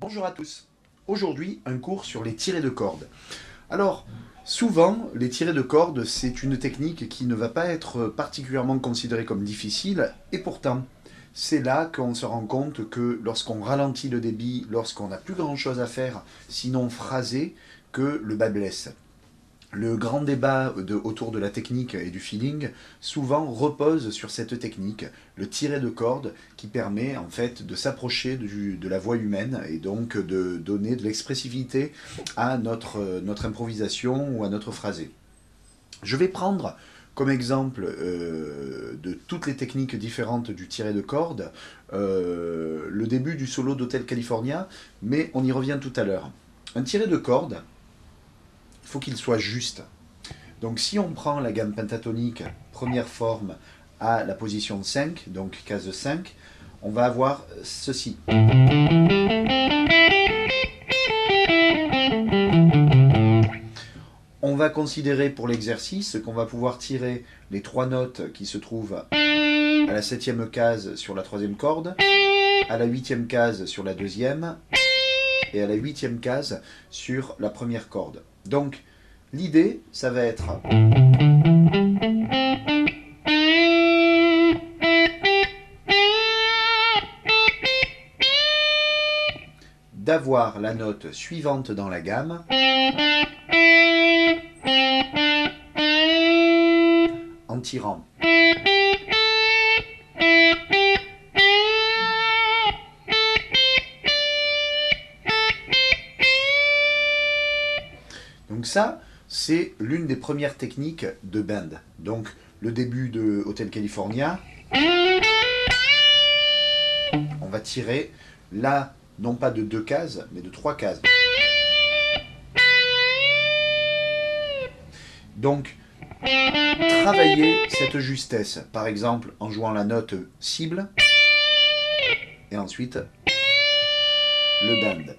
Bonjour à tous. Aujourd'hui, un cours sur les tirets de cordes. Alors, souvent, les tirets de cordes, c'est une technique qui ne va pas être particulièrement considérée comme difficile, et pourtant, c'est là qu'on se rend compte que lorsqu'on ralentit le débit, lorsqu'on n'a plus grand-chose à faire, sinon phraser, que le bas blesse. Le grand débat autour de la technique et du feeling souvent repose sur cette technique, le tiret de corde, qui permet en fait de s'approcher de la voix humaine et donc de donner de l'expressivité à notre improvisation ou à notre phrasé. Je vais prendre comme exemple de toutes les techniques différentes du tiret de corde le début du solo d'Hotel California, mais on y revient tout à l'heure. Un tiret de corde, il faut qu'il soit juste. Donc si on prend la gamme pentatonique, première forme, à la position 5, donc case 5, on va avoir ceci. On va considérer pour l'exercice qu'on va pouvoir tirer les trois notes qui se trouvent à la septième case sur la troisième corde, à la huitième case sur la deuxième et à la huitième case sur la première corde. Donc l'idée, ça va être d'avoir la note suivante dans la gamme en tirant. Donc ça, c'est l'une des premières techniques de bend. Donc le début de Hotel California, on va tirer là, non pas de 2 cases, mais de 3 cases. Donc, travailler cette justesse, par exemple en jouant la note cible, et ensuite le bend.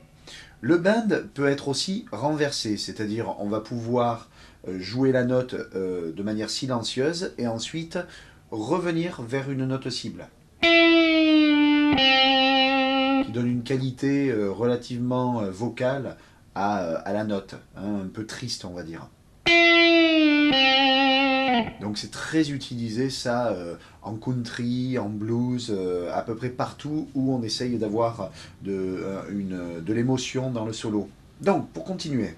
Le bend peut être aussi renversé, c'est-à-dire on va pouvoir jouer la note de manière silencieuse et ensuite revenir vers une note cible, qui donne une qualité relativement vocale à la note, hein, un peu triste on va dire. Donc c'est très utilisé ça en country, en blues, à peu près partout où on essaye d'avoir de l'émotion dans le solo. Donc pour continuer.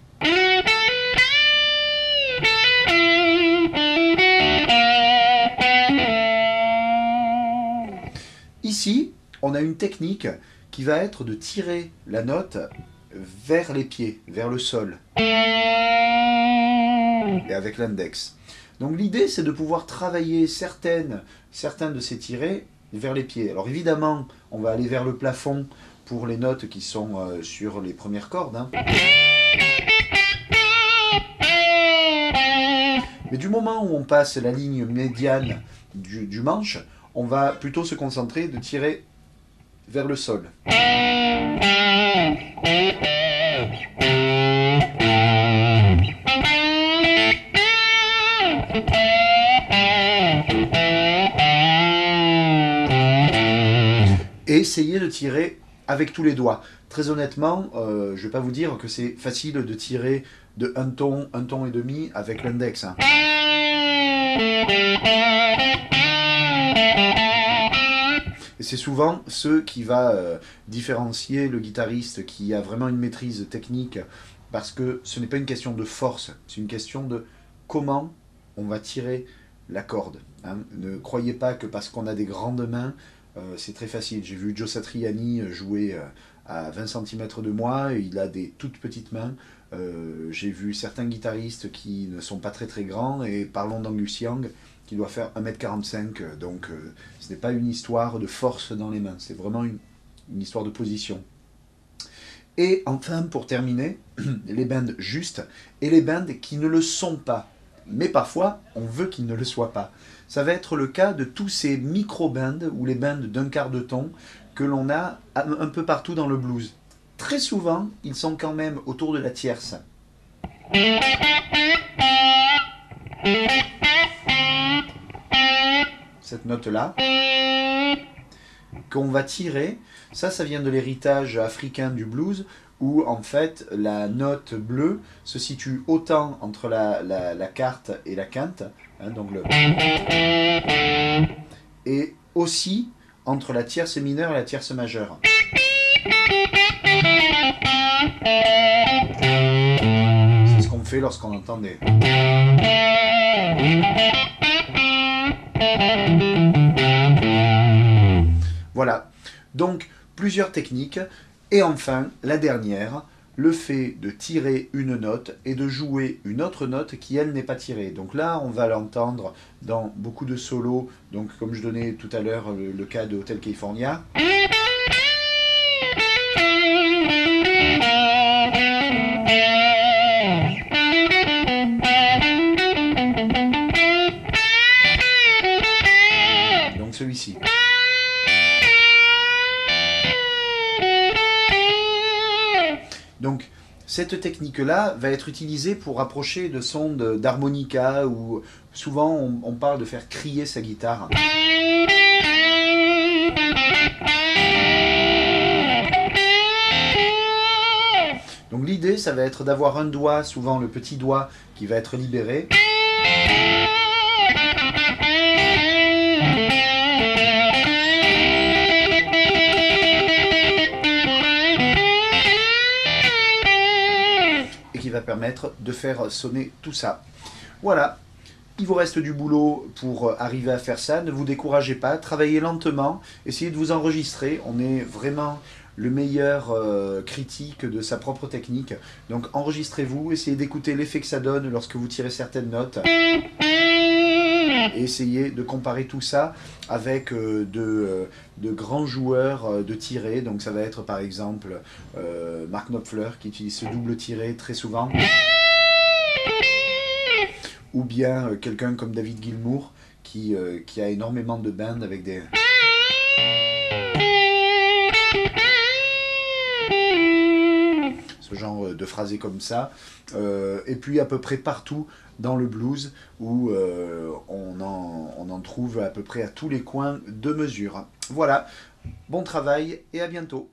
Ici, on a une technique qui va être de tirer la note vers les pieds, vers le sol, et avec l'index. Donc l'idée, c'est de pouvoir travailler certains de ces tirets vers les pieds. Alors évidemment, on va aller vers le plafond pour les notes qui sont sur les premières cordes, hein. Mais du moment où on passe la ligne médiane du manche, on va plutôt se concentrer de tirer vers le sol. Et essayer de tirer avec tous les doigts. Très honnêtement, je ne vais pas vous dire que c'est facile de tirer de un ton et demi avec l'index, hein. Et c'est souvent ce qui va différencier le guitariste qui a vraiment une maîtrise technique, parce que ce n'est pas une question de force, c'est une question de comment on va tirer la corde, hein. Ne croyez pas que parce qu'on a des grandes mains, c'est très facile. J'ai vu Joe Satriani jouer à 20 cm de moi, et il a des toutes petites mains. J'ai vu certains guitaristes qui ne sont pas très très grands, et parlons d'Angus Young, qui doit faire 1m45, donc ce n'est pas une histoire de force dans les mains, c'est vraiment une histoire de position. Et enfin, pour terminer, les bends justes et les bends qui ne le sont pas. Mais parfois, on veut qu'ils ne le soient pas. Ça va être le cas de tous ces micro-bends ou les bends d'un quart de ton que l'on a un peu partout dans le blues. Très souvent, ils sont quand même autour de la tierce. Cette note-là. qu'on va tirer. Ça vient de l'héritage africain du blues, où en fait la note bleue se situe autant entre la quarte et la quinte, hein, donc et aussi entre la tierce mineure et la tierce majeure. C'est ce qu'on fait lorsqu'on entend des... Voilà, donc plusieurs techniques. Et enfin, la dernière, le fait de tirer une note et de jouer une autre note qui, elle, n'est pas tirée. Donc là, on va l'entendre dans beaucoup de solos, donc comme je donnais tout à l'heure le cas de Hotel California. Donc celui-ci. Donc, cette technique-là va être utilisée pour rapprocher de sons d'harmonica, ou souvent on parle de faire crier sa guitare. Donc l'idée, ça va être d'avoir un doigt, souvent le petit doigt, qui va être libéré. Qui va permettre de faire sonner tout ça. Voilà, il vous reste du boulot pour arriver à faire ça, ne vous découragez pas, travaillez lentement, essayez de vous enregistrer, on est vraiment le meilleur critique de sa propre technique, donc enregistrez-vous, essayez d'écouter l'effet que ça donne lorsque vous tirez certaines notes, et essayez de comparer tout ça avec de grands joueurs de tiré. Donc ça va être par exemple Mark Knopfler qui utilise ce double tiré très souvent, ou bien quelqu'un comme David Gilmour qui a énormément de bands avec des... ce genre de phrasé comme ça, et puis à peu près partout dans le blues où on en trouve à peu près à tous les coins de mesure. Voilà, bon travail et à bientôt.